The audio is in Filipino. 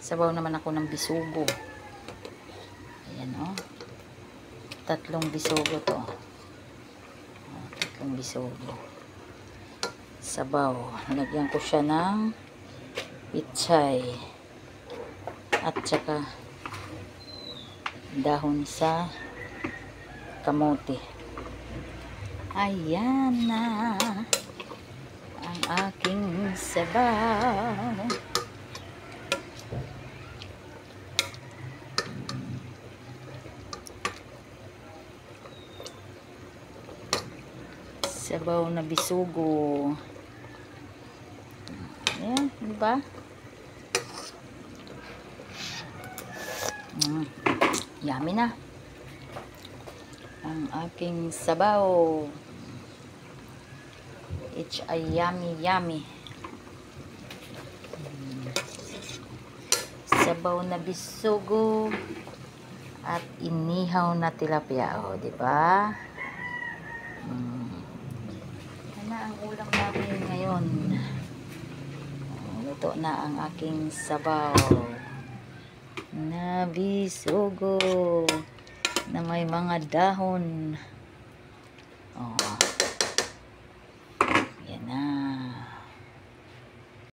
Sabaw naman ako ng bisugo. Ayan o. 3 bisugo to. 3 bisugo. Sabaw. Lagyan ko siya ng pichay. At saka dahon sa kamote. Ayan na ang aking sabaw. Sabaw na bisugo. Ayan, diba? Yummy na ang aking sabaw. It's a yummy yummy. Sabaw na bisugo at inihaw na tilapia, o di ba? Ano ang ulam namin ngayon? Luto na ang aking sabaw na bisugo na may mga dahon. Oh.